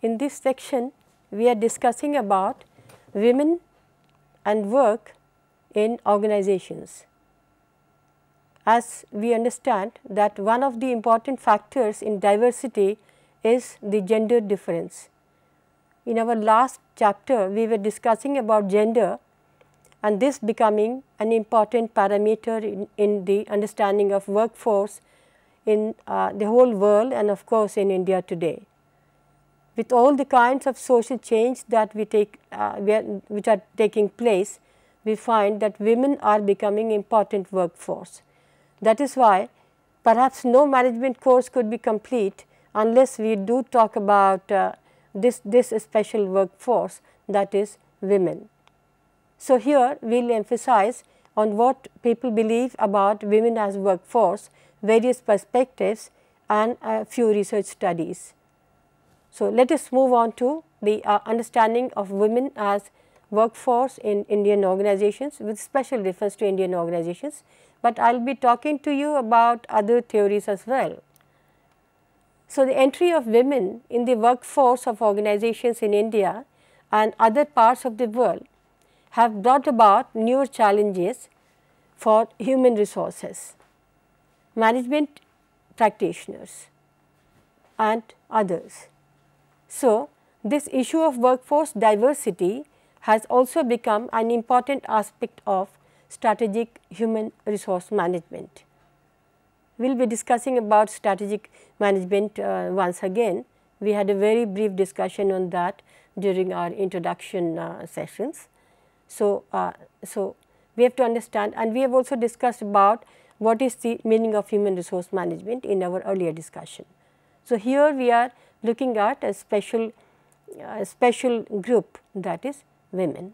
In this section, we are discussing about women and work in organizations. As we understand that one of the important factors in diversity is the gender difference. In our last chapter, we were discussing about gender and this becoming an important parameter in the understanding of workforce in the whole world and of course in India today. With all the kinds of social change that we take, which are taking place, we find that women are becoming important workforce. That is why perhaps no management course could be complete unless we do talk about this special workforce, that is women. So, here we will emphasize on what people believe about women as workforce, various perspectives and a few research studies. So, let us move on to the understanding of women as workforce in Indian organizations with special reference to Indian organizations, but I will be talking to you about other theories as well. So, the entry of women in the workforce of organizations in India and other parts of the world have brought about newer challenges for human resources, management practitioners and others. So, this issue of workforce diversity has also become an important aspect of strategic human resource management. We will be discussing about strategic management once again. We had a very brief discussion on that during our introduction sessions. So, we have to understand, and we have also discussed about what is the meaning of human resource management in our earlier discussion. So, here we are looking at a special group, that is women.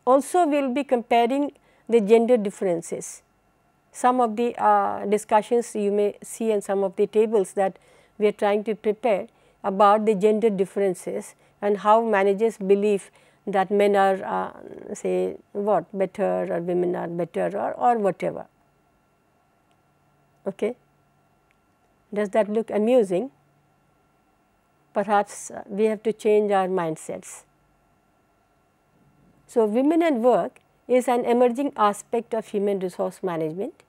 Also, we will be comparing the gender differences. Some of the discussions you may see in some of the tables that we are trying to prepare about the gender differences and how managers believe that men are say what better or women are better or whatever. Okay. Does that look amusing? Perhaps we have to change our mindsets. So, women and work is an emerging aspect of human resource management,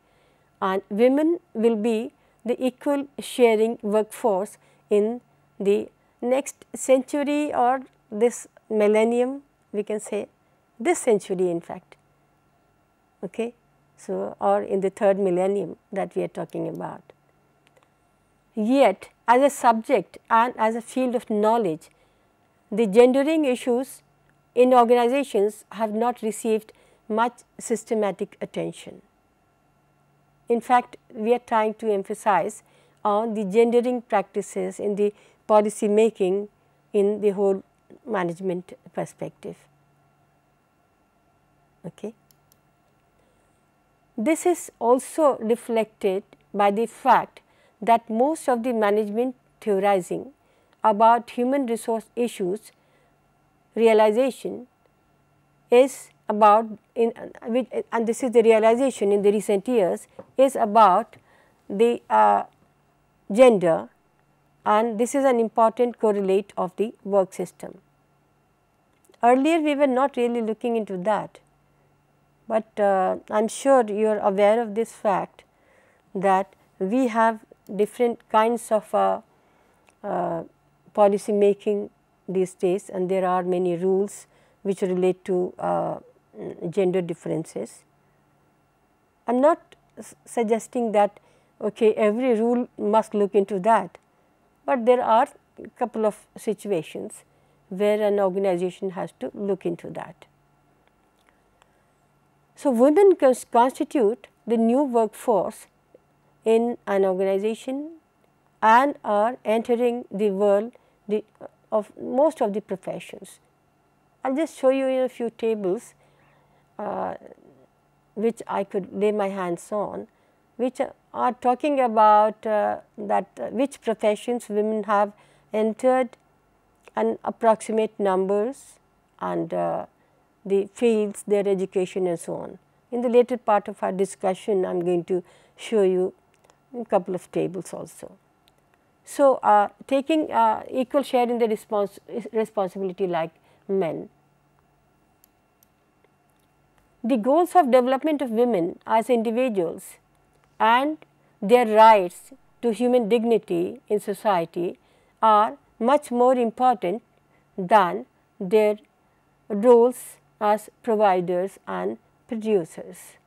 and women will be the equal sharing workforce in the next century or this millennium, we can say this century in fact. Okay. So, or in the third millennium that we are talking about. Yet as a subject and as a field of knowledge, the gendering issues in organizations have not received much systematic attention. In fact, we are trying to emphasize on the gendering practices in the policy making in the whole management perspective. Okay. This is also reflected by the fact that most of the management theorizing about human resource issues realization is about and this is the realization in the recent years is about the gender, and this is an important correlate of the work system. Earlier we were not really looking into that, but I am sure you are aware of this fact that we have different kinds of policy making these days, and there are many rules which relate to gender differences. I am not suggesting that okay, every rule must look into that, but there are a couple of situations where an organization has to look into that. So, women constitute the new workforce in an organization and are entering the world of most of the professions. I will just show you in a few tables which I could lay my hands on, which are talking about which professions women have entered and approximate numbers and the fields, their education and so on. In the later part of our discussion, I am going to show you a couple of tables also. So, taking equal share in the responsibility like men. The goals of development of women as individuals and their rights to human dignity in society are much more important than their roles as providers and producers.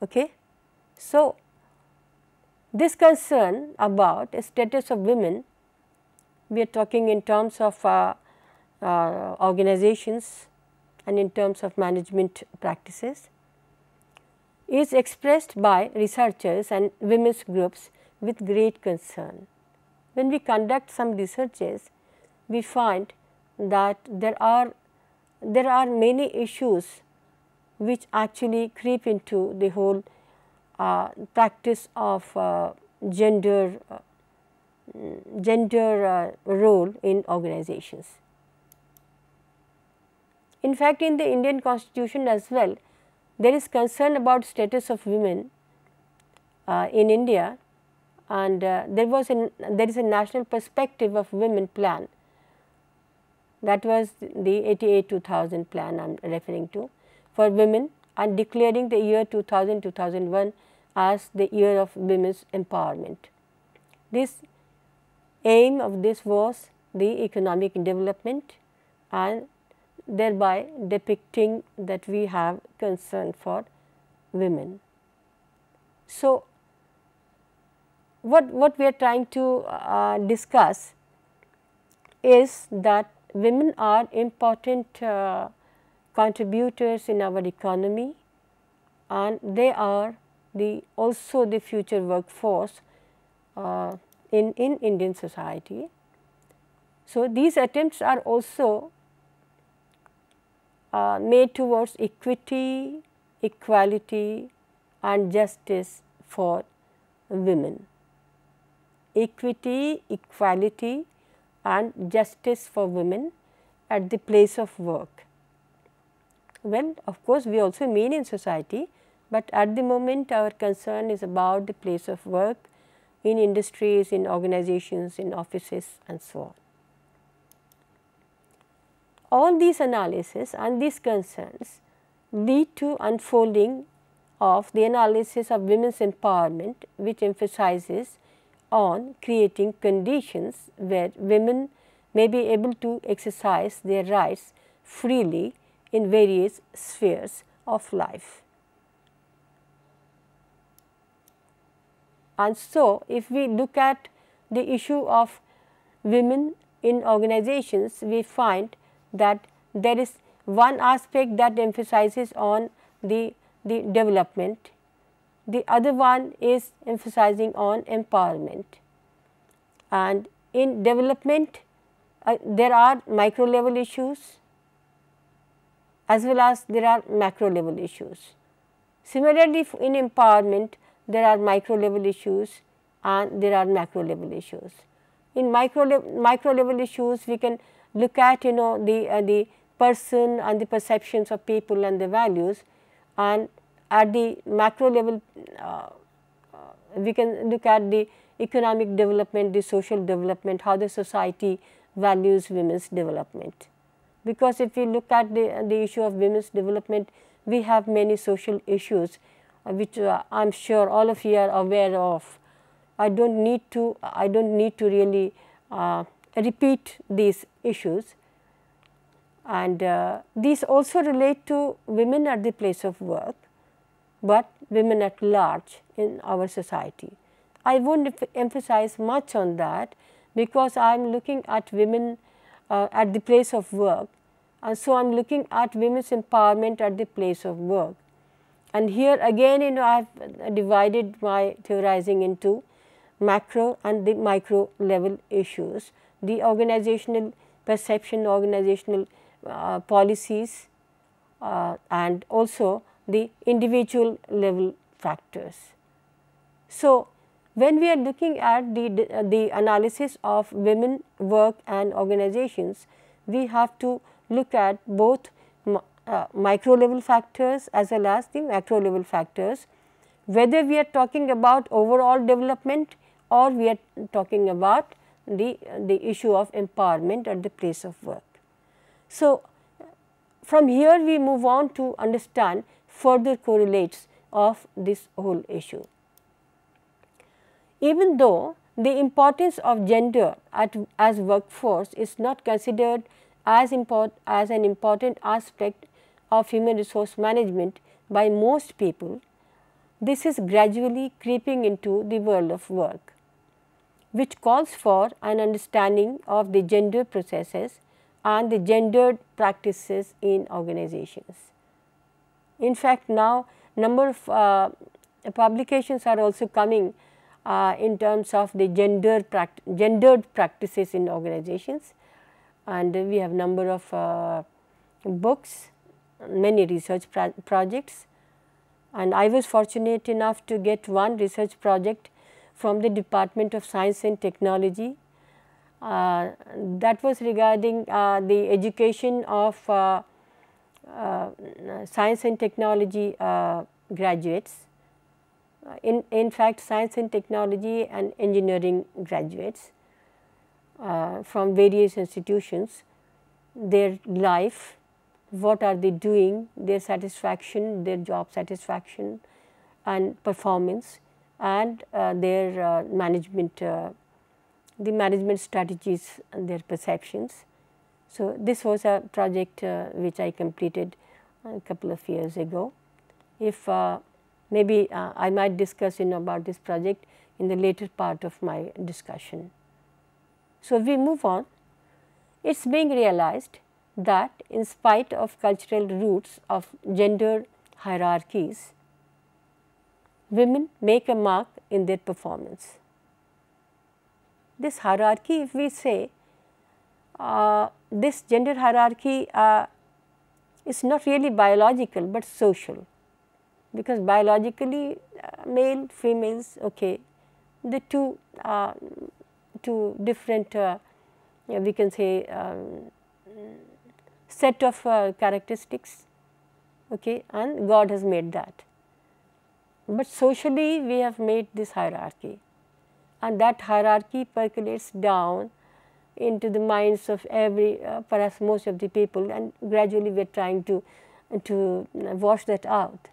Okay? So, this concern about status of women, we are talking in terms of organizations and in terms of management practices, is expressed by researchers and women's groups with great concern. When we conduct some researches, we find that there are many issues which actually creep into the whole practice of gender role in organizations. In fact, in the Indian Constitution as well, there is concern about status of women in India, and there is a national perspective of women plan. That was the 88-2000 plan I am referring to for women, and declaring the year 2000-2001 as the year of women's empowerment. This aim of this was the economic development and thereby depicting that we have concern for women. So, what we are trying to discuss is that women are important contributors in our economy, and they are also the future workforce in Indian society. So, these attempts are also made towards equity, equality and justice for women. Equity, equality and justice for women at the place of work. Well, of course, we also mean in society, but at the moment our concern is about the place of work in industries, in organizations, in offices and so on. All these analyses and these concerns lead to unfolding of the analysis of women's empowerment, which emphasizes on creating conditions where women may be able to exercise their rights freely in various spheres of life. And so, if we look at the issue of women in organizations, we find that there is one aspect that emphasizes on the development, the other one is emphasizing on empowerment. And in development, there are micro level issues as well as there are macro level issues. Similarly, in empowerment, there are micro level issues and there are macro level issues. In micro level issues, we can look at the person and the perceptions of people and the values, and at the macro level we can look at the economic development, the social development, how the society values women's development. Because if we look at the issue of women's development, we have many social issues which I am sure all of you are aware of. I don't need to really repeat these issues, and these also relate to women at the place of work, but women at large in our society. I won't emphasize much on that because I am looking at women at the place of work, and so I am looking at women's empowerment at the place of work. And here again I have divided my theorizing into macro and the micro level issues, the organizational perception, organizational policies and also the individual level factors. So, when we are looking at the analysis of women, work and organizations, we have to look at both micro level factors as well as the macro level factors, whether we are talking about overall development or we are talking about the issue of empowerment at the place of work. So, from here we move on to understand further correlates of this whole issue. Even though the importance of gender as workforce is not considered as an important aspect of human resource management by most people, this is gradually creeping into the world of work, which calls for an understanding of the gender processes and the gendered practices in organizations. In fact, now number of publications are also coming in terms of the gendered practices in organizations, and we have number of books, many research projects, and I was fortunate enough to get one research project from the Department of Science and Technology that was regarding the education of science and technology graduates. In fact, science and technology and engineering graduates from various institutions, their life, what are they doing, their satisfaction, their job satisfaction and performance, and their management, the management strategies and their perceptions. So, this was a project which I completed a couple of years ago. If maybe I might discuss about this project in the later part of my discussion. So, we move on. It is being realized that in spite of cultural roots of gender hierarchies, women make a mark in their performance. This hierarchy, if we say, this gender hierarchy is not really biological, but social, because biologically male, females, okay, the two different we can say set of characteristics, okay, and God has made that. But socially we have made this hierarchy, and that hierarchy percolates down into the minds of perhaps most of the people, and gradually we are trying to wash that out.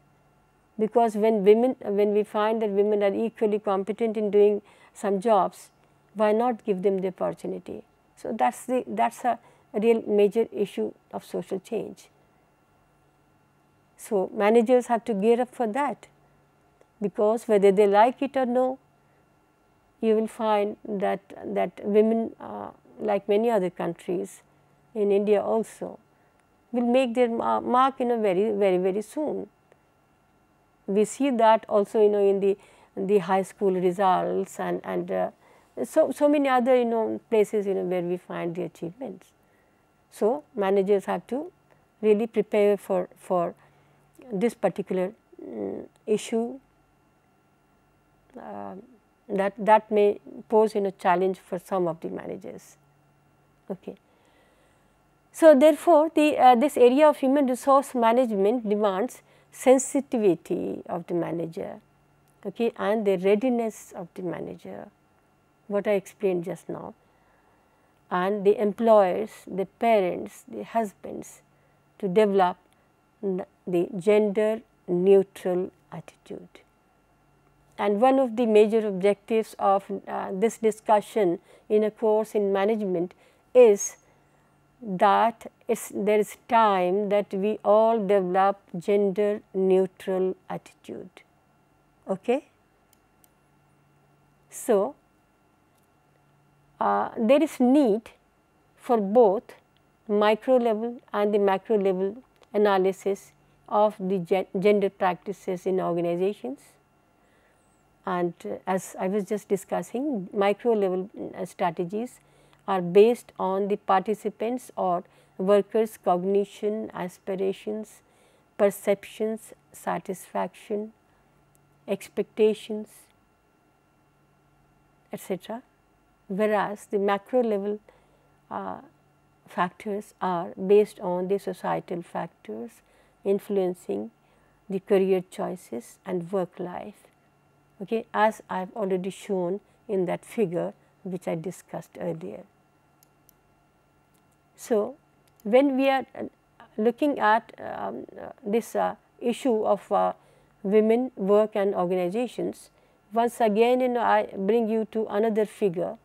Because when we find that women are equally competent in doing some jobs, why not give them the opportunity? So that's a real major issue of social change. So managers have to gear up for that, because whether they like it or no, you will find that women, like many other countries, in India also, will make their mark very soon. We see that also in the high school results and so many other places where we find the achievements. So managers have to really prepare for this particular issue that may pose a challenge for some of the managers. Okay. So therefore, this area of human resource management demands sensitivity of the manager, okay, and the readiness of the manager, what I explained just now, and the employers, the parents, the husbands, to develop the gender neutral attitude. And one of the major objectives of this discussion in a course in management is that there is time that we all develop gender neutral attitude. Okay? So, there is need for both micro level and the macro level analysis of the gender practices in organizations. And as I was just discussing, micro level strategies are based on the participants or workers' cognition, aspirations, perceptions, satisfaction, expectations, etc. Whereas the macro level factors are based on the societal factors influencing the career choices and work life, okay, as I have already shown in that figure which I discussed earlier. So, when we are looking at this issue of women, work and organizations, once again I bring you to another figure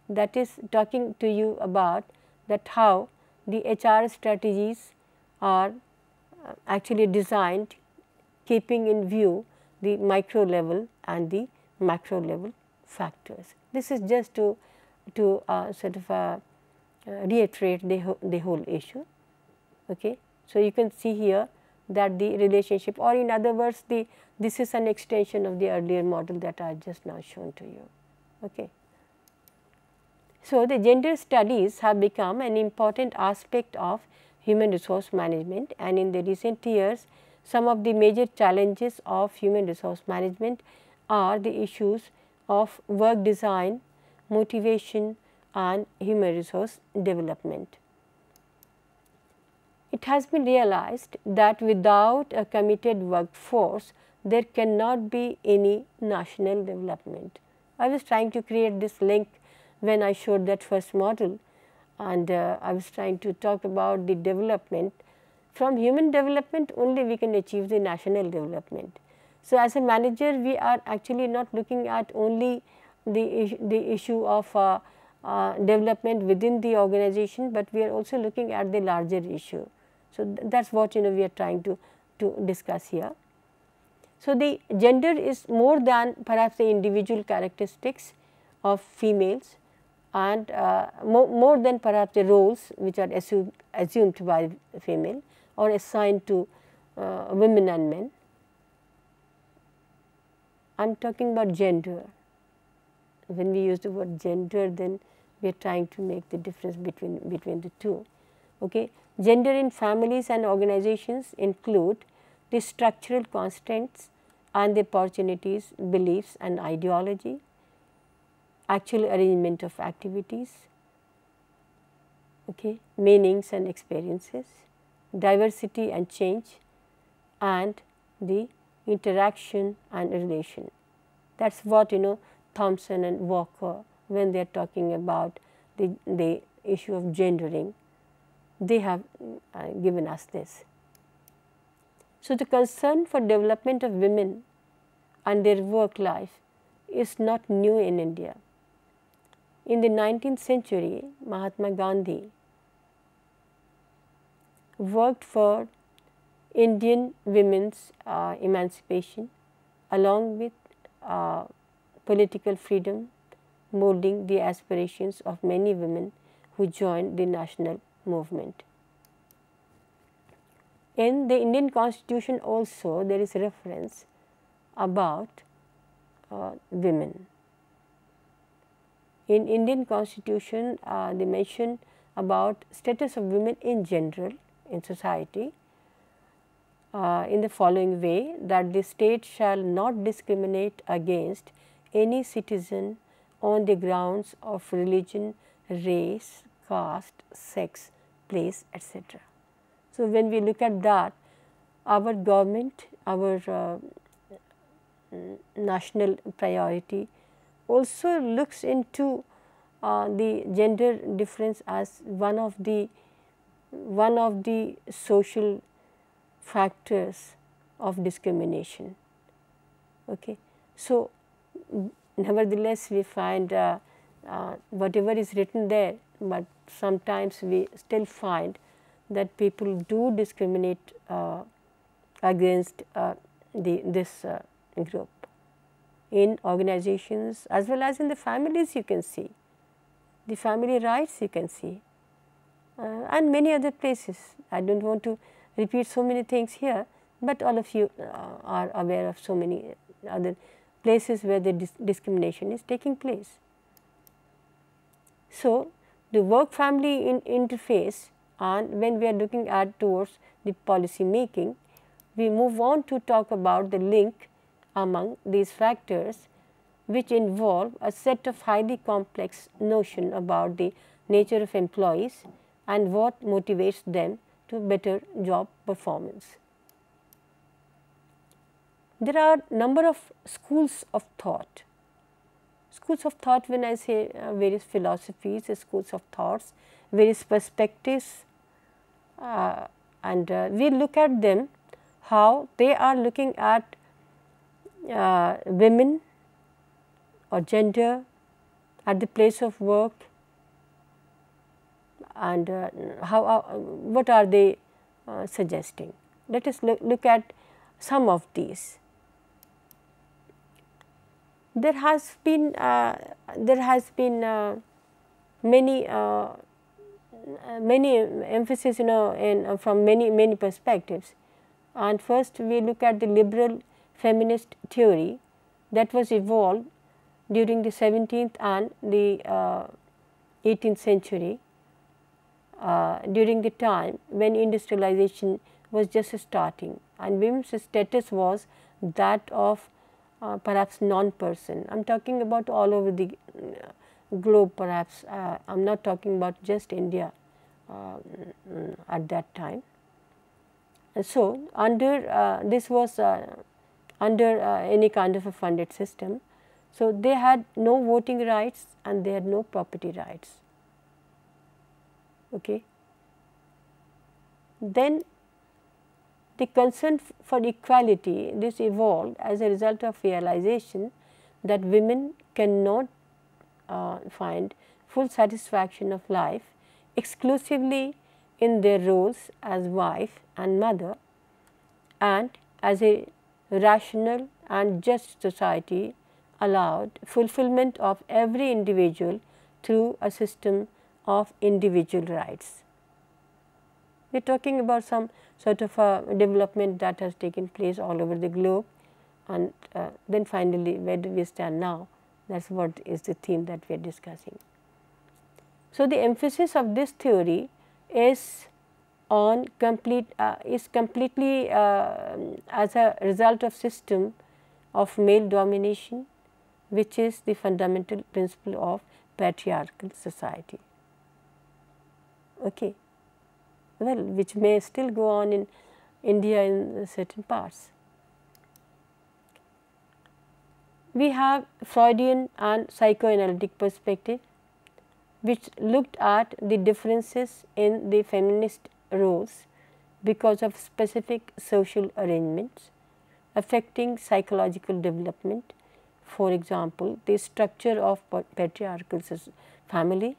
that is talking to you about that how the HR strategies are actually designed keeping in view the micro level and the macro level factors. This is just to sort of reiterate the whole issue. Okay. So, you can see here that the relationship, or in other words this is an extension of the earlier model that I just now shown to you. Okay. So, the gender studies have become an important aspect of human resource management, and in the recent years some of the major challenges of human resource management are the issues of work design, motivation and human resource development. It has been realized that without a committed workforce, there cannot be any national development. I was trying to create this link when I showed that first model, and I was trying to talk about the development. From human development only we can achieve the national development. So, as a manager we are actually not looking at only the issue of development within the organization, but we are also looking at the larger issue. So, that is what we are trying to discuss here. So, the gender is more than perhaps the individual characteristics of females, and more than perhaps the roles which are assumed by female or assigned to women and men. I am talking about gender. When we use the word gender, then we are trying to make the difference between the two. Okay. Gender in families and organizations include the structural constraints and the opportunities, beliefs and ideology, actual arrangement of activities, okay, meanings and experiences, diversity and change, and the interaction and relation. That is what Thompson and Walker, when they are talking about the issue of gendering, they have given us this. So, the concern for development of women and their work life is not new in India. In the 19th century, Mahatma Gandhi worked for Indian women's emancipation along with political freedom, molding the aspirations of many women who joined the national movement. In the Indian Constitution also there is reference about women. In Indian Constitution they mention about status of women in general in society in the following way, that the state shall not discriminate against any citizen on the grounds of religion, race, caste, sex, place, etc. So, when we look at that, our government, our national priority also looks into the gender difference as one of the social factors of discrimination. Okay. So, nevertheless we find whatever is written there, but sometimes we still find that people do discriminate against this group in organizations as well as in the families. You can see the family rights, you can see and many other places. I do not want to repeat so many things here, but all of you are aware of so many other places where the discrimination is taking place. So, the work family interface, and when we are looking at towards the policy making, we move on to talk about the link among these factors which involve a set of highly complex notion about the nature of employees and what motivates them to better job performance. There are number of schools of thought. Schools of thought, when I say various philosophies, schools of thoughts, various perspectives, and we look at them, how they are looking at women or gender at the place of work, and what are they suggesting. Let us look at some of these. There has been many emphasis, from many perspectives. And first we look at the liberal feminist theory that was evolved during the 17th and the 18th century, during the time when industrialization was just starting, and women's status was that of perhaps non-person. I am talking about all over the globe, perhaps. I am not talking about just India at that time. And so, under this was under any kind of a funded system. So, they had no voting rights and they had no property rights. Okay. Then the concern for equality, this evolved as a result of realization that women cannot find full satisfaction of life exclusively in their roles as wife and mother, and as a rational and just society allowed fulfillment of every individual through a system of individual rights. We are talking about some sort of a development that has taken place all over the globe, and then finally where do we stand now? That is what is the theme that we are discussing. So, the emphasis of this theory is on completely as a result of system of male domination, which is the fundamental principle of patriarchal society. Okay. Well, which may still go on in India in certain parts. We have Freudian and psychoanalytic perspective, which looked at the differences in the feminist roles because of specific social arrangements affecting psychological development. For example, the structure of patriarchal family,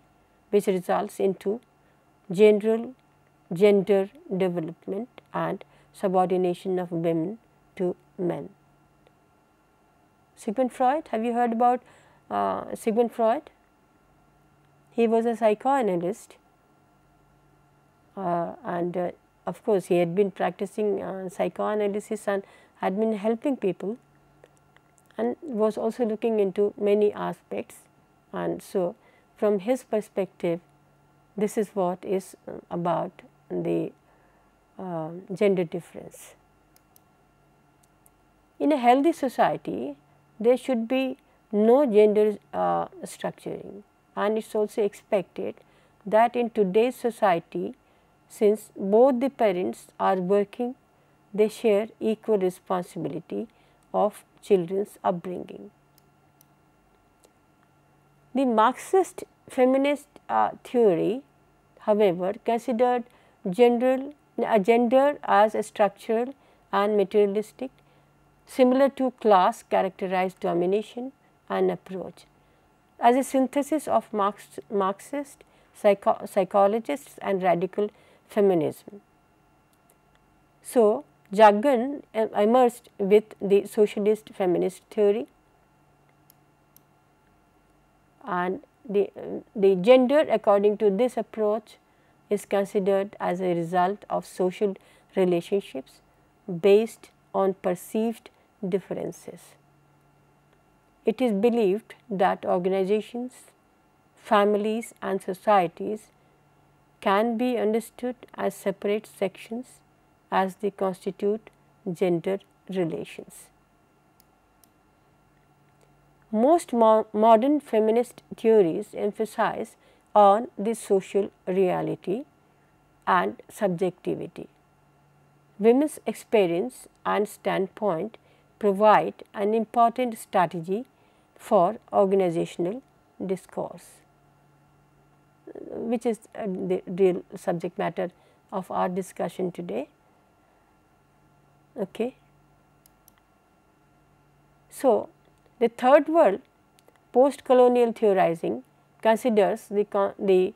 which results into general gender development and subordination of women to men. Sigmund Freud, have you heard about Sigmund Freud? He was a psychoanalyst, and of course, he had been practicing psychoanalysis and had been helping people, and was also looking into many aspects. And so, from his perspective, this is what is about the gender difference. In a healthy society, there should be no gender structuring, and it is also expected that in today's society, since both the parents are working, they share equal responsibility of children's upbringing. The Marxist feminist theory, however, considered gender as a structural and materialistic, similar to class characterized domination and approach. As a synthesis of Marxist psychologists and radical feminism. So, Jagan emerged with the socialist feminist theory, and the gender according to this approach is considered as a result of social relationships based on perceived differences. It is believed that organizations, families and societies can be understood as separate sections as they constitute gender relations. Most modern feminist theories emphasize on the social reality and subjectivity. Women's experience and standpoint provide an important strategy for organizational discourse, which is the real subject matter of our discussion today. Okay. So, the third world post-colonial theorizing considers the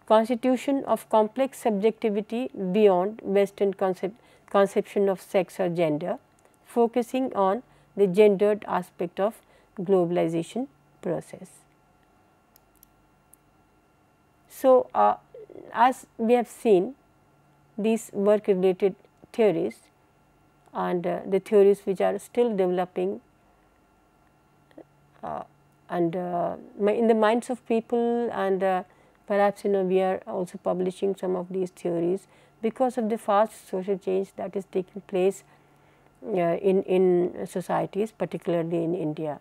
constitution of complex subjectivity beyond Western conception of sex or gender, focusing on the gendered aspect of globalization process. So, as we have seen, these work related theories and the theories which are still developing and in the minds of people, and perhaps we are also publishing some of these theories because of the fast social change that is taking place in societies, particularly in India.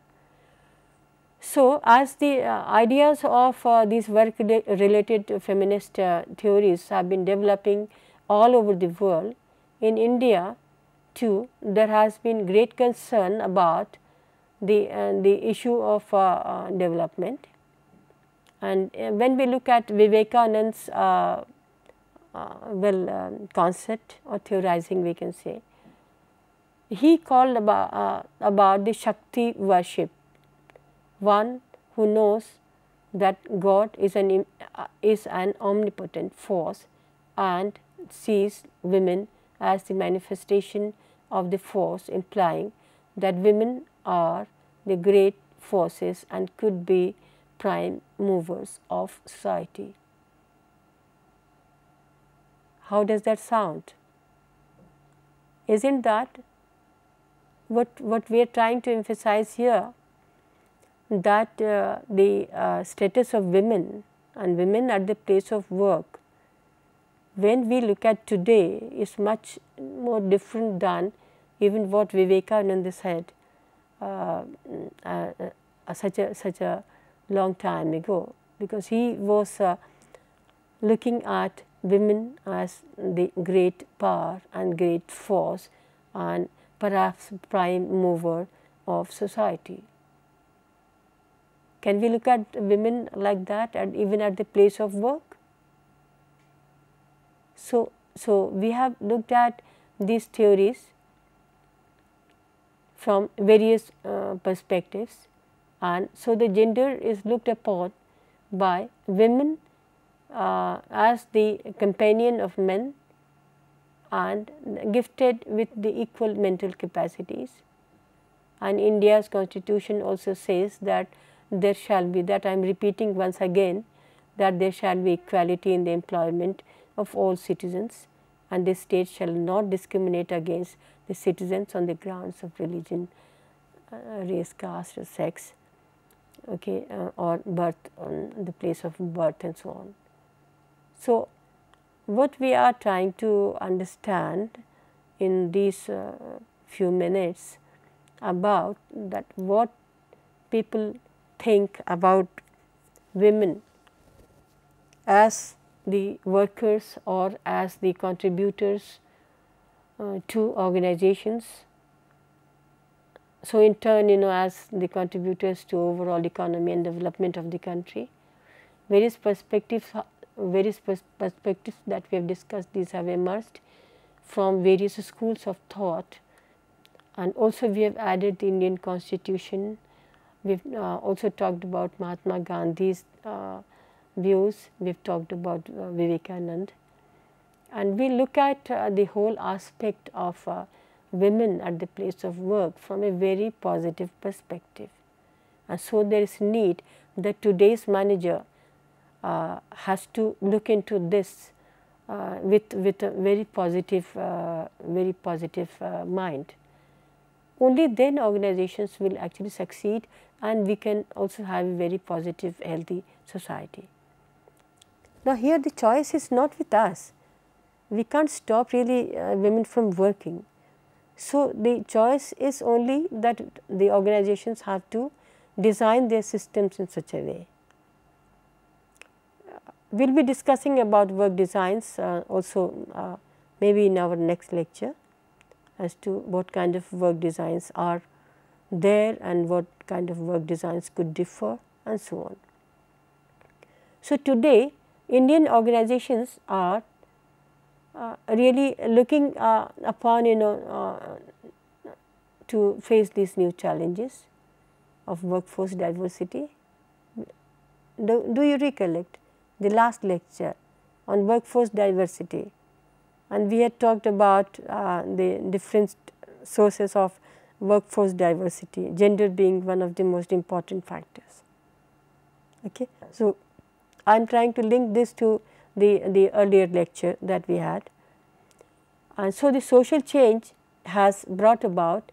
So, as the ideas of these work related feminist theories have been developing all over the world, in India too there has been great concern about the issue of development. And when we look at Vivekananda's concept or theorizing, we can say, he called about the Shakti worship, one who knows that God is an omnipotent force and sees women as the manifestation of the force, implying that women are the great forces and could be prime movers of society. How does that sound? Isn't that what we are trying to emphasize here, that the status of women and women at the place of work, when we look at today, is much more different than even what Vivekananda said such a long time ago, because he was looking at women as the great power and great force and perhaps prime mover of society. Can we look at women like that, and even at the place of work? So we have looked at these theories from various perspectives, and so the gender is looked upon by women as the companion of men and gifted with the equal mental capacities. And India's constitution also says that there shall be, that I am repeating once again, that there shall be equality in the employment of all citizens, and the state shall not discriminate against the citizens on the grounds of religion, race, caste or sex, okay, or birth, on the place of birth and so on. So, what we are trying to understand in these few minutes about that, what people think about women as the workers or as the contributors to organizations. So, in turn, as the contributors to overall economy and development of the country, various perspectives that we have discussed, these have emerged from various schools of thought, and also we have added the Indian Constitution. We have also talked about Mahatma Gandhi's views, we have talked about Vivekananda, and we look at the whole aspect of women at the place of work from a very positive perspective. And so, there is need that today's manager has to look into this with a very positive mind. Only then organizations will actually succeed, and we can also have a very positive, healthy society. Now, here the choice is not with us. We can't stop really women from working. So, the choice is only that the organizations have to design their systems in such a way. We will be discussing about work designs also maybe in our next lecture, as to what kind of work designs are there and what kind of work designs could differ and so on. So, today Indian organizations are really looking upon to face these new challenges of workforce diversity. Do you recollect the last lecture on workforce diversity, and we had talked about the different sources of workforce diversity, gender being one of the most important factors. Okay. So, I am trying to link this to the earlier lecture that we had. And so, the social change has brought about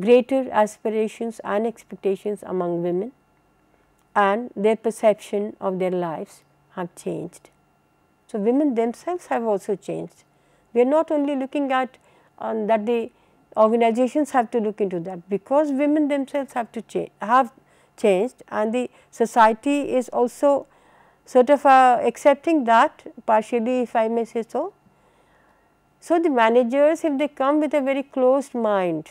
greater aspirations and expectations among women, and their perception of their lives have changed. So, women themselves have also changed. We are not only looking at that the organizations have to look into that, because women themselves have changed, and the society is also sort of accepting that partially, if I may say so. So, the managers, if they come with a very closed mind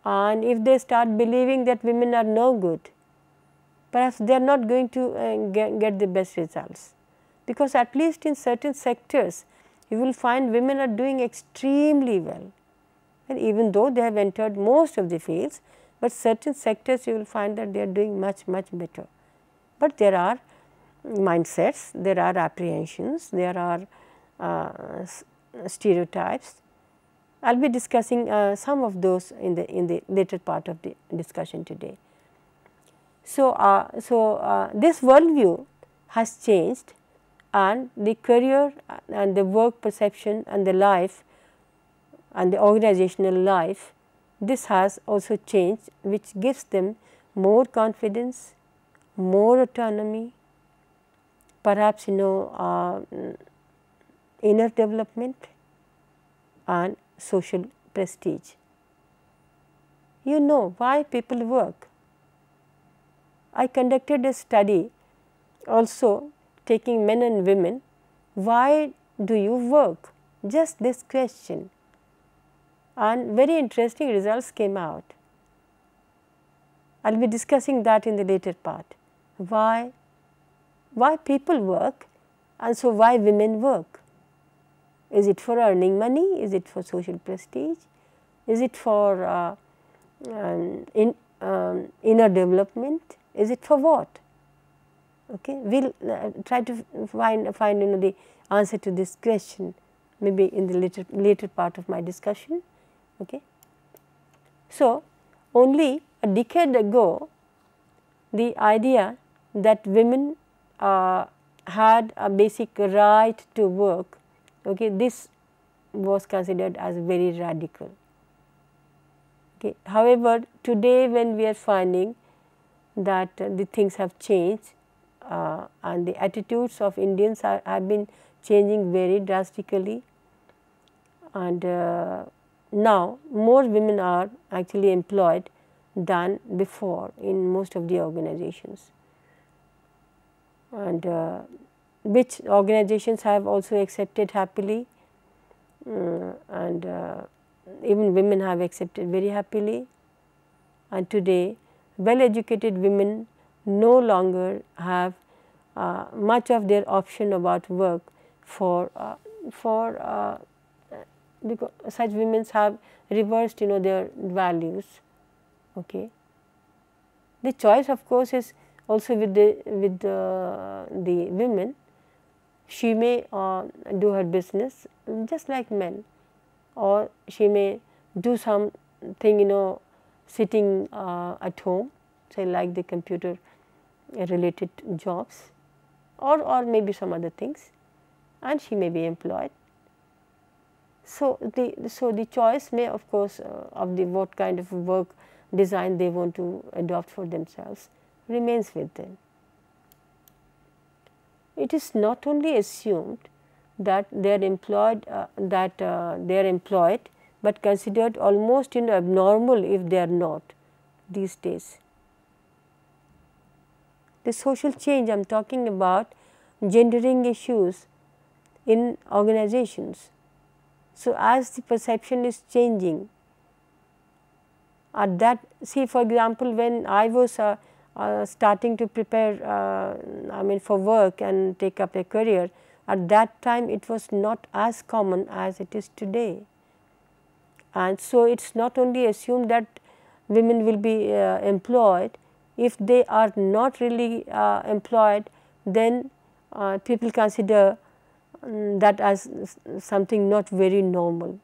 and if they start believing that women are no good, perhaps they are not going to get the best results, because at least in certain sectors you will find women are doing extremely well, and even though they have entered most of the fields, but certain sectors you will find that they are doing much better. But there are mindsets, there are apprehensions, there are stereotypes. I will be discussing some of those in the later part of the discussion today. So, this worldview has changed, and the career and the work perception and the life and the organizational life, this has also changed, which gives them more confidence, more autonomy, perhaps inner development and social prestige. You know why people work. I conducted a study also taking men and women, why do you work? Just this question, and very interesting results came out. I will be discussing that in the later part. Why people work, and so why women work? Is it for earning money? Is it for social prestige? Is it for inner development? Is it for what? Okay, we will try to find the answer to this question maybe in the later part of my discussion. Okay. So, only a decade ago, the idea that women had a basic right to work, okay, this was considered as very radical. Okay. However, today when we are finding that the things have changed and the attitudes of Indians have been changing very drastically, and now more women are actually employed than before in most of the organizations, and which organizations have also accepted happily, and even women have accepted very happily. And today well educated women no longer have much of their option about work because such women have reversed their values. Okay. The choice of course is also with the women. She may do her business just like men, or she may do something sitting at home, say like the computer related jobs, or maybe some other things, and she may be employed. So, the choice may of course of what kind of work design they want to adopt for themselves remains with them. It is not only assumed that they are employed, but considered almost abnormal if they are not these days. The social change I am talking about, gendering issues in organizations. So, as the perception is changing, at that, see for example, when I was starting to prepare I mean for work and take up a career, at that time it was not as common as it is today. And so, it is not only assumed that women will be employed, if they are not really employed, then people consider that as something not very normal.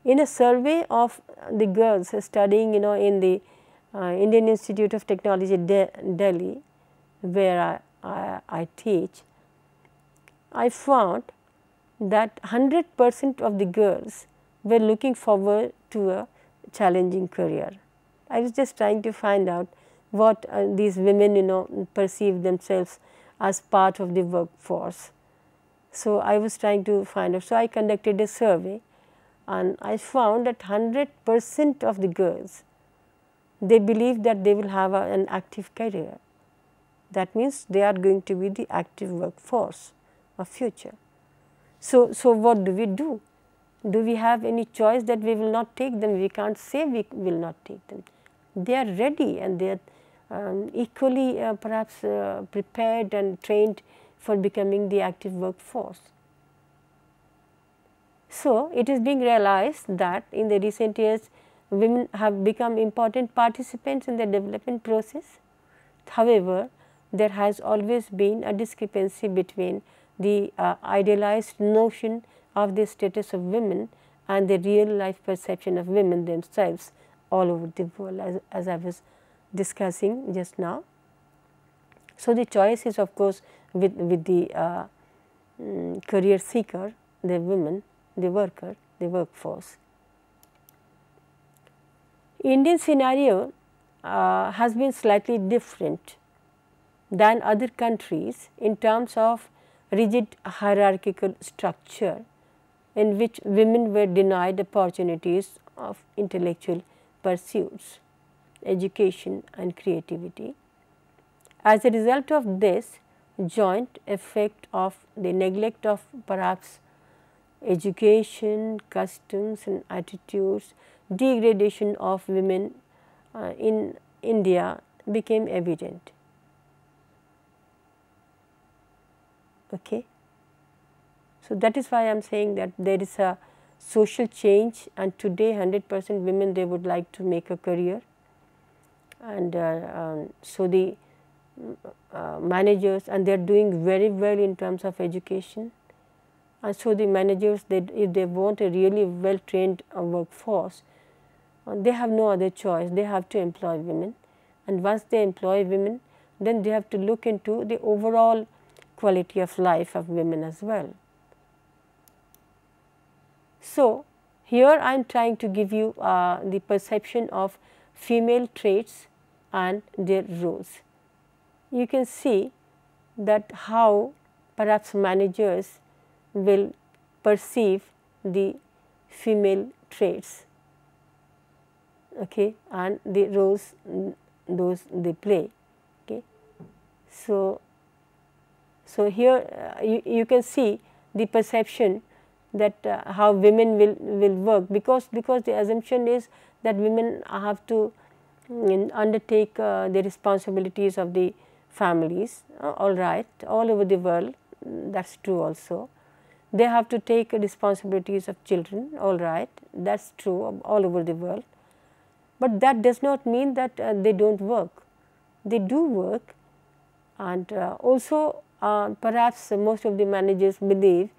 In a survey of the girls studying in the Indian Institute of Technology Delhi, where I teach, I found that 100% of the girls were looking forward to a challenging career. I was just trying to find out what these women perceive themselves as part of the workforce. So, I was trying to find out. So, I conducted a survey and I found that 100% of the girls, they believe that they will have an active career. That means they are going to be the active workforce of future. So, what do we do? Do we have any choice that we will not take them? We can't say we will not take them. They are ready and they are equally perhaps prepared and trained for becoming the active workforce. So, it is being realized that in the recent years, women have become important participants in the development process. However, there has always been a discrepancy between the idealized notion of the status of women and the real life perception of women themselves all over the world, as I was discussing just now. So, the choice is of course with the career seeker, the women, the worker, the workforce. Indian scenario has been slightly different than other countries in terms of rigid hierarchical structure in which women were denied opportunities of intellectual pursuits, education and creativity. As a result of this joint effect of the neglect of perhaps education, customs and attitudes, degradation of women in India became evident. Okay. So, that is why I am saying that there is a social change, and today 100% women, they would like to make a career, and so the managers, and they are doing very well in terms of education, and so the managers, if they want a really well trained workforce, they have no other choice, they have to employ women, and once they employ women, then they have to look into the overall quality of life of women as well. So, here I am trying to give you the perception of female traits and their roles. You can see that how perhaps managers will perceive the female traits, okay, and the roles those they play. Okay. So, here you can see the perception that how women will work, because the assumption is that women have to undertake the responsibilities of the families, all right, all over the world, that is true also. They have to take responsibilities of children, all right, that is true all over the world. But that does not mean that they do not work. They do work, and also perhaps most of the managers believe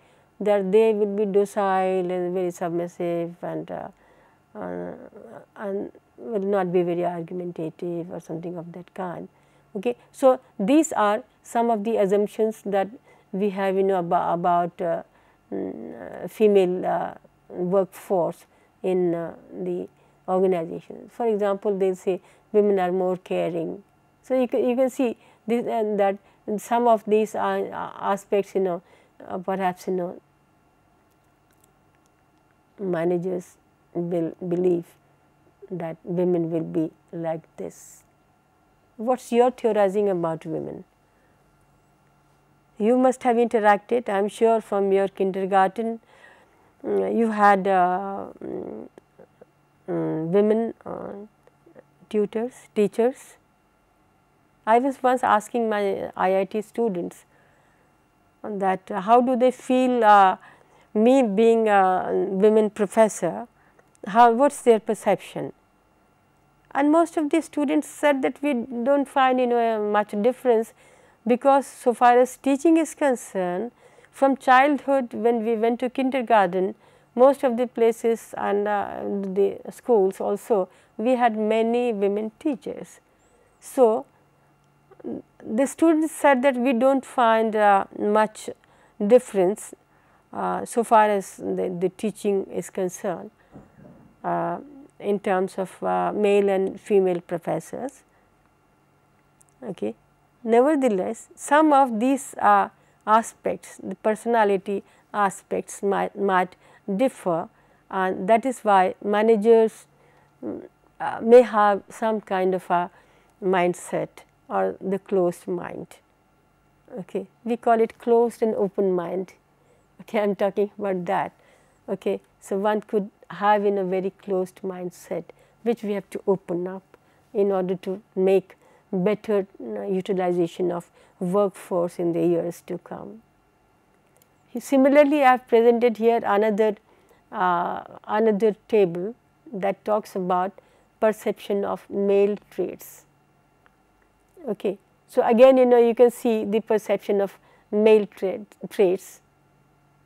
that they will be docile and very submissive, and will not be very argumentative or something of that kind. Okay. So, these are some of the assumptions that we have about female workforce in the organization. For example, they will say women are more caring. So, you can see this and that some of these aspects perhaps managers will believe that women will be like this. What is your theorizing about women? You must have interacted, I am sure, from your kindergarten. You had women tutors, teachers. I was once asking my IIT students that how do they feel me being a women professor, what is their perception? And most of the students said that we do not find much difference, because so far as teaching is concerned, from childhood when we went to kindergarten, most of the places and the schools also, we had many women teachers. So, the students said that we do not find much difference so far as the teaching is concerned in terms of male and female professors. Okay. Nevertheless, some of these aspects, the personality aspects might differ, and that is why managers may have some kind of a mindset or the closed mind. Okay. We call it closed and open mind. Okay, I am talking about that. Okay. So, one could have in a very closed mindset, which we have to open up in order to make better utilization of workforce in the years to come. Similarly, I have presented here another table that talks about perception of male traits. Okay. So, again you can see the perception of male traits.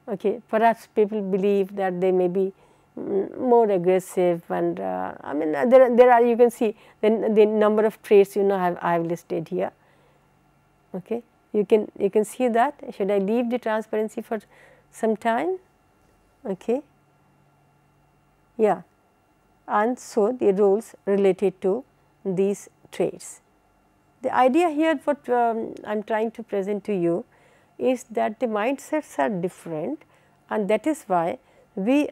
Okay. Perhaps people believe that they may be more aggressive, and I mean there are, you can see the number of traits I have listed here. Okay. You can see that. Should I leave the transparency for some time? Okay. Yeah. And so the roles related to these traits. The idea here what I am trying to present to you is that the mindsets are different, and that is why we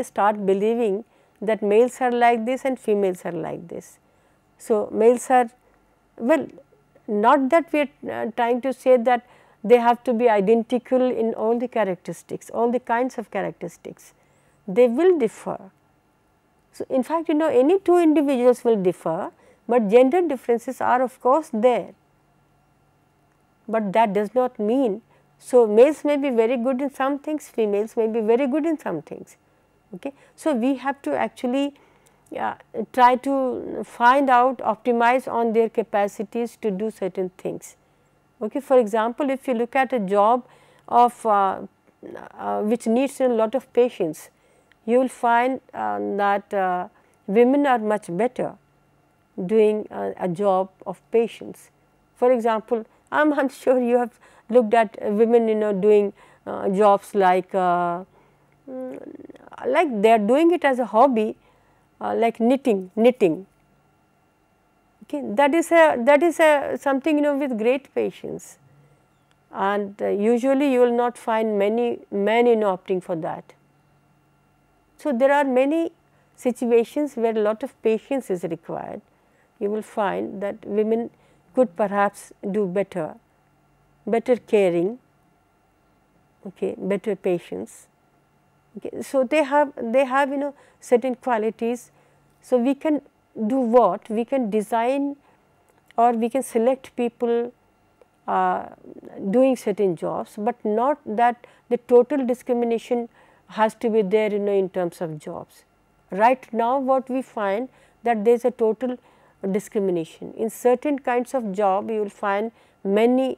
start believing that males are like this and females are like this. So, males are, well, not that we are trying to say that they have to be identical in all the characteristics, all the kinds of characteristics. They will differ. So, in fact, any two individuals will differ, but gender differences are of course there. But that does not mean, so males may be very good in some things, females may be very good in some things. Okay. So, we have to actually try to find out, optimize on their capacities to do certain things. Okay. For example, if you look at a job of which needs a lot of patience, you will find that women are much better doing a job of patience. For example, I am sure you have looked at women doing jobs like they are doing it as a hobby, like knitting. Okay. That is something with great patience, and usually you will not find many men opting for that. So, there are many situations where a lot of patience is required. You will find that women could perhaps do better caring, okay, better patience. Okay. So, they have certain qualities. So, we can do what? We can design or we can select people doing certain jobs, but not that the total discrimination has to be there in terms of jobs. Right now what we find that there is a total discrimination. In certain kinds of job you will find many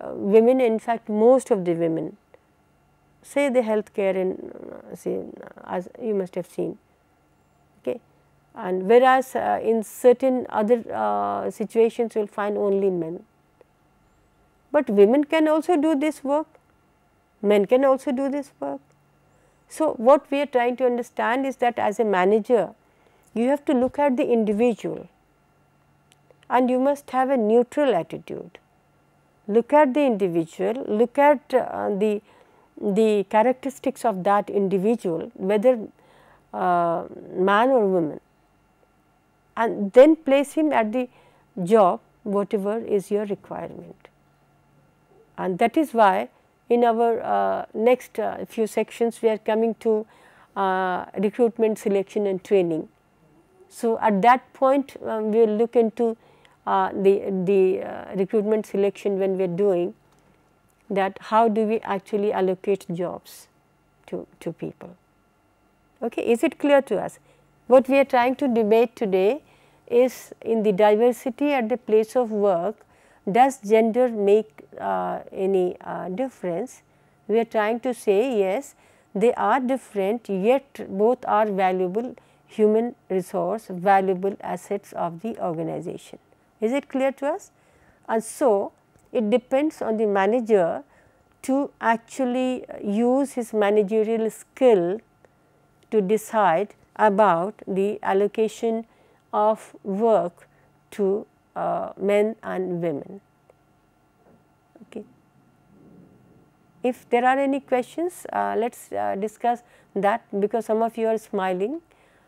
women, in fact most of the women, say the healthcare and say as you must have seen. Okay. And whereas in certain other situations you will find only men. But women can also do this work, men can also do this work. So, what we are trying to understand is that as a manager, you have to look at the individual and you must have a neutral attitude. Look at the individual, look at the characteristics of that individual, whether man or woman, and then place him at the job whatever is your requirement. And that is why in our next few sections we are coming to recruitment, selection and training. So, at that point we will look into the recruitment selection when we are doing that, how do we actually allocate jobs to people. Okay. Is it clear to us? What we are trying to debate today is, in the diversity at the place of work, does gender make any difference? We are trying to say yes, they are different, yet both are valuable human resource, valuable assets of the organization. Is it clear to us? And so, it depends on the manager to actually use his managerial skill to decide about the allocation of work to men and women. Okay. If there are any questions, let us discuss that, because some of you are smiling.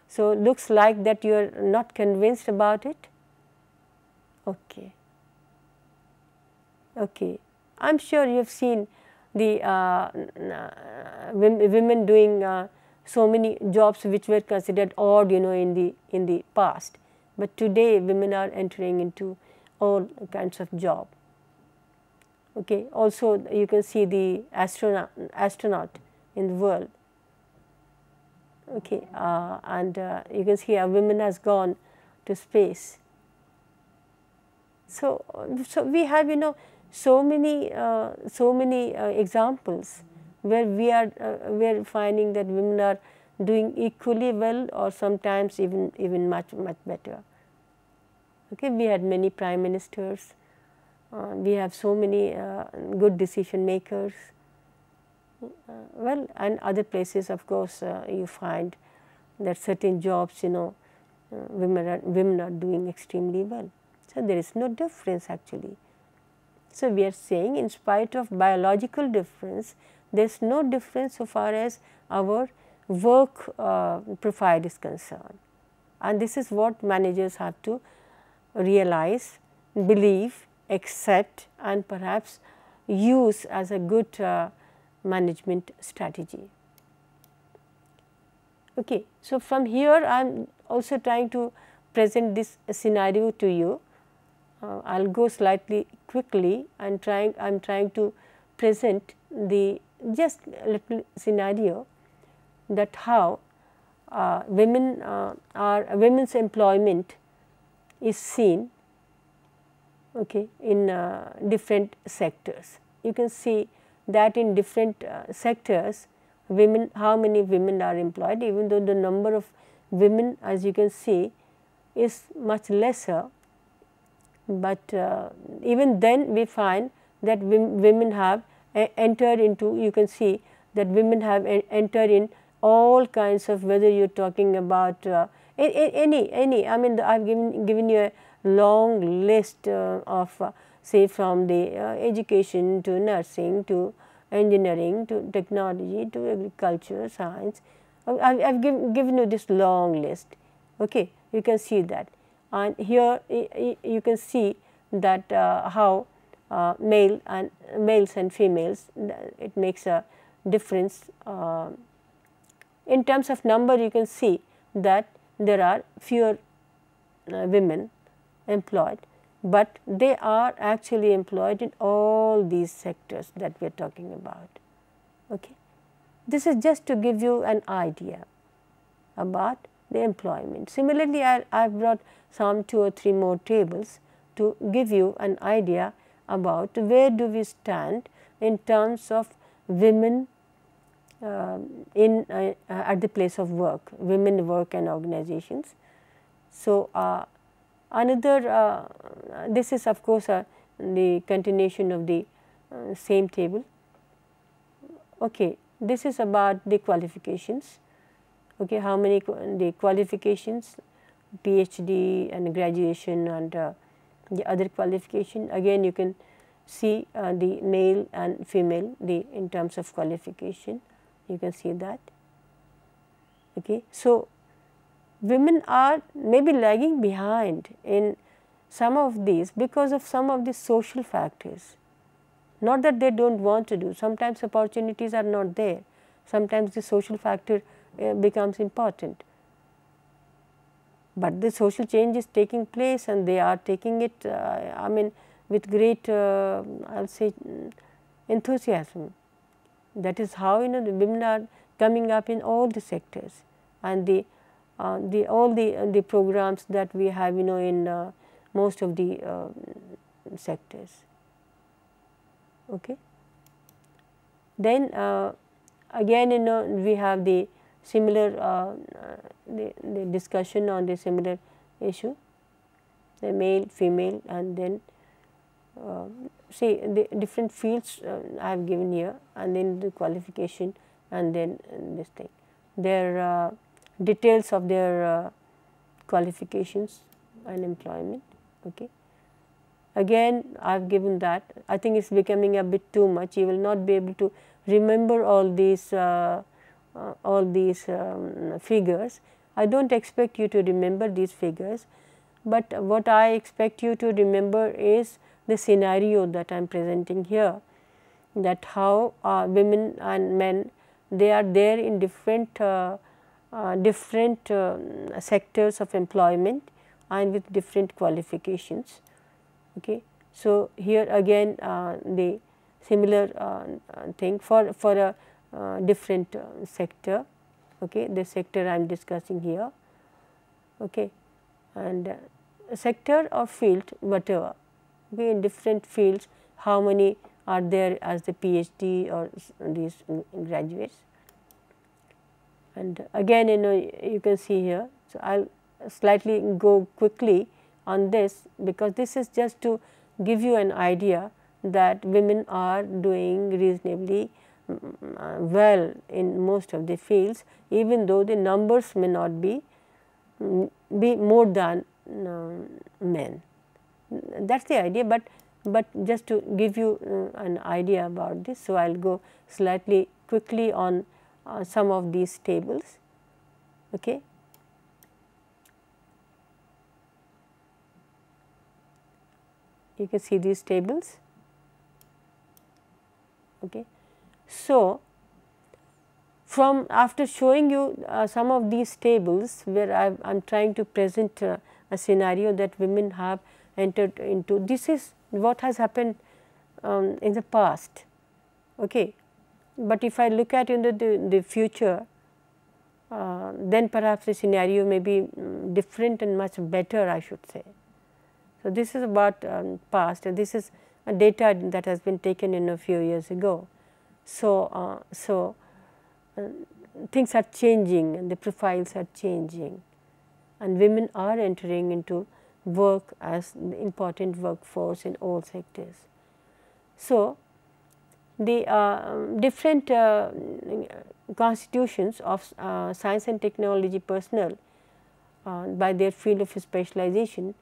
So, looks like that you are not convinced about it. Okay. Okay. I am sure you have seen the women doing so many jobs which were considered odd, in the past, but today women are entering into all kinds of job. Okay. Also, you can see the astronaut in the world. Okay. And you can see a woman has gone to space. So we have so many examples where we are finding that women are doing equally well, or sometimes even much better. Okay, we had many prime ministers, we have so many good decision makers. Well, and other places, of course, you find that certain jobs, women are doing extremely well. So there is no difference actually. So we are saying, in spite of biological difference, there is no difference so far as our work profile is concerned, and this is what managers have to realize, believe, accept, and perhaps use as a good management strategy. Okay. So, from here I am also trying to present this scenario to you. I will go slightly quickly and I am trying to present the just a little scenario, that how women's employment is seen, okay, in different sectors. You can see that in different sectors, how many women are employed, even though the number of women, as you can see, is much lesser, but even then we find that women have entered into, you can see that women have entered in all kinds of, whether you are talking about any, I mean I have given you a long list of say from the education to nursing to engineering to technology to agriculture, science. I have given you this long list. Okay. You can see that, and here you can see that how males and females, it makes a difference. In terms of number, you can see that there are fewer women employed, but they are actually employed in all these sectors that we are talking about. Okay. This is just to give you an idea about the employment. Similarly, I have brought some 2 or 3 more tables to give you an idea about where do we stand in terms of women at the place of work, women work and organizations. So, this is of course the continuation of the same table. Okay. This is about the qualifications. Okay, how many the qualifications, PhD and graduation and the other qualification. Again, you can see the male and female in terms of qualification. You can see that. Okay. So, women are maybe lagging behind in some of these because of some of the social factors. Not that they do not want to do, sometimes opportunities are not there, sometimes the social factor becomes important. but the social change is taking place and they are taking it I mean with great I will say enthusiasm. That is how the women are coming up in all the sectors, and the all the programs that we have in most of the sectors. Okay. Then again we have the similar the discussion on the similar issue, the male, female, and then see the different fields I have given here, and then the qualification, and then this thing, their details of their qualifications and employment. Okay. Again I have given that. I think it is becoming a bit too much. You will not be able to remember all these figures. I do not expect you to remember these figures, but what I expect you to remember is the scenario that I am presenting here, that how women and men, they are there in different sectors of employment and with different qualifications. Okay. So, here again the similar thing for a different sector. Okay. The sector I am discussing here. Okay. And sector or field, whatever. Okay. In different fields, how many are there as the PhD or these graduates. And again you can see here. So, I will slightly go quickly on this, because this is just to give you an idea that women are doing reasonably well in most of the fields, even though the numbers may not be more than men. That is the idea, but just to give you an idea about this. So, I will go slightly quickly on some of these tables. Okay. You can see these tables. Okay. So, from after showing you some of these tables where I am trying to present a scenario that women have entered into, this is what has happened in the past. Okay. But if I look at the future, then perhaps the scenario may be different and much better, I should say. So, this is about past, and this is a data that has been taken in a few years ago. So, things are changing and the profiles are changing, and women are entering into work as the important workforce in all sectors. So, the different constitutions of science and technology personnel by their field of specialization,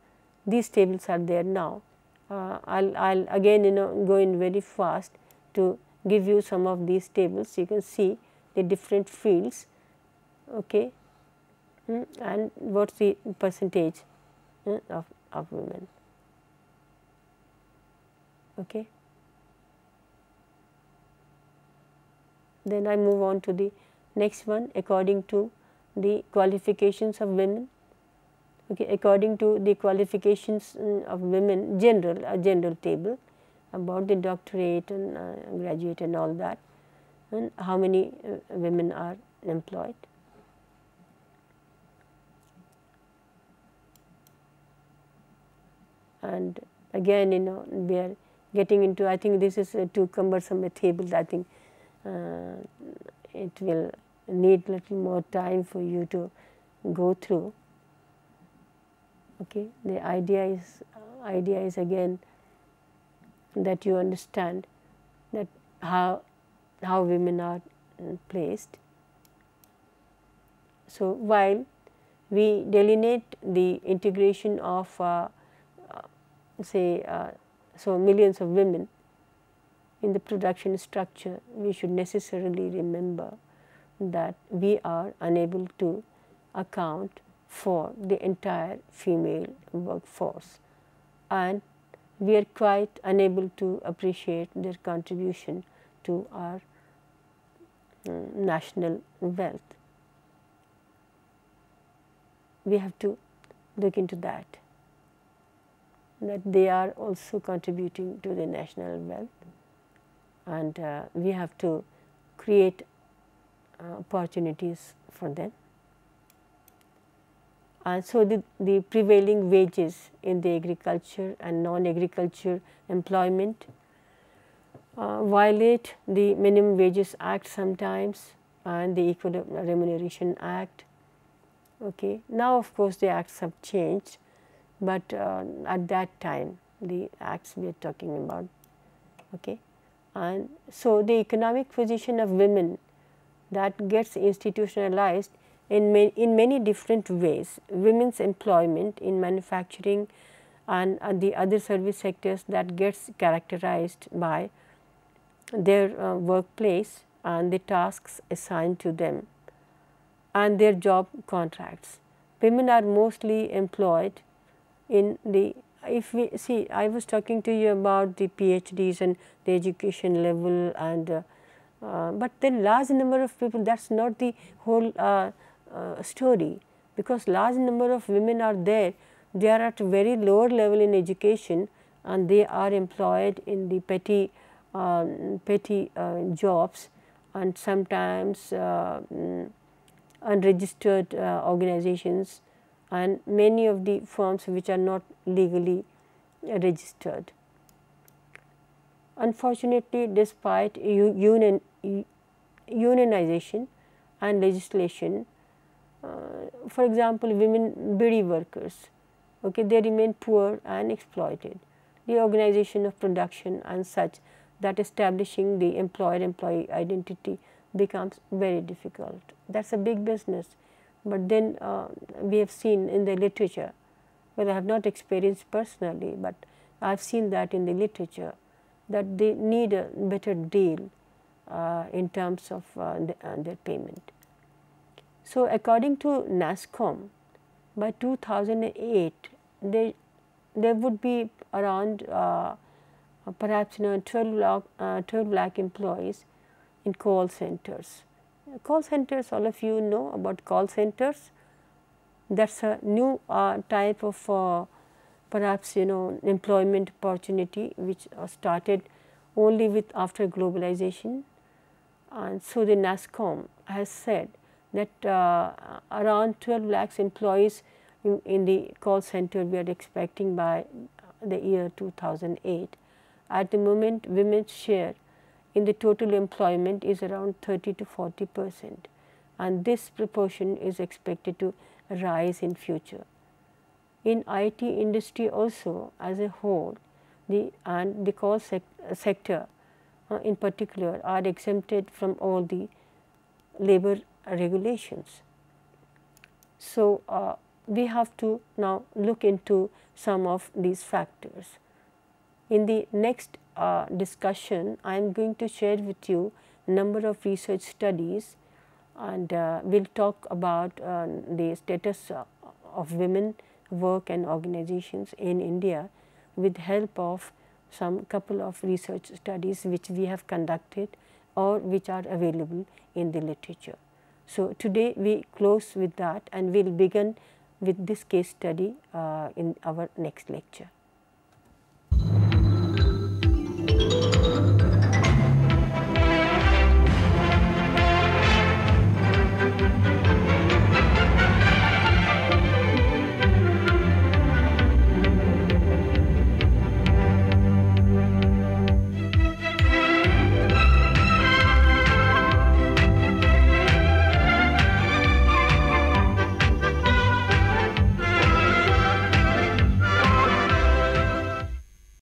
these tables are there now. I'll again go in very fast to give you some of these tables. You can see the different fields, okay, and what's the percentage of women. Okay. Then I move on to the next one, according to the qualifications of women. Okay, according to the qualifications of women, a general table about the doctorate and graduate and all that, and how many women are employed. And again we are getting into, I think this is too cumbersome a table. I think it will need little more time for you to go through. Okay. The idea is again that you understand that how women are placed. So, while we delineate the integration of say so millions of women in the production structure, we should necessarily remember that we are unable to account for the entire female workforce, and we are quite unable to appreciate their contribution to our national wealth. We have to look into that they are also contributing to the national wealth, and we have to create opportunities for them. And so, the prevailing wages in the agriculture and non-agriculture employment violate the Minimum Wages Act sometimes and the Equal Remuneration Act. Okay. Now, of course, the acts have changed, but at that time the acts we are talking about. Okay. And so, the economic position of women that gets institutionalized in many different ways. Women's employment in manufacturing and the other service sectors that gets characterized by their workplace and the tasks assigned to them and their job contracts. Women are mostly employed in the, if we see, I was talking to you about the PhDs and the education level, and but then large number of people, that is not the whole story, because large number of women are there, they are at a very lower level in education and they are employed in the petty jobs and sometimes unregistered organizations and many of the firms which are not legally registered. Unfortunately, despite unionization and legislation, for example, women bidi workers, okay, they remain poor and exploited. The organization of production and such, that establishing the employer-employee identity becomes very difficult. That is a big business, but then we have seen in the literature, well, I have not experienced personally, but I have seen that in the literature, that they need a better deal in terms of their payment. So, according to NASSCOM, by 2008, there would be around perhaps 12 lakh employees in call centers. Call centers, all of you know about call centers. That is a new type of perhaps employment opportunity which started only with after globalization. And so, the NASSCOM has said that around 12 lakhs employees in the call center we are expecting by the year 2008. At the moment, women's share in the total employment is around 30 to 40%, and this proportion is expected to rise in future. In IT industry also as a whole, the call sector in particular are exempted from all the labor regulations. So, we have to now look into some of these factors. In the next discussion, I am going to share with you a number of research studies, and we will talk about the status of women work and organizations in India with help of some couple of research studies which we have conducted or which are available in the literature. So, today we close with that and we will begin with this case study in our next lecture.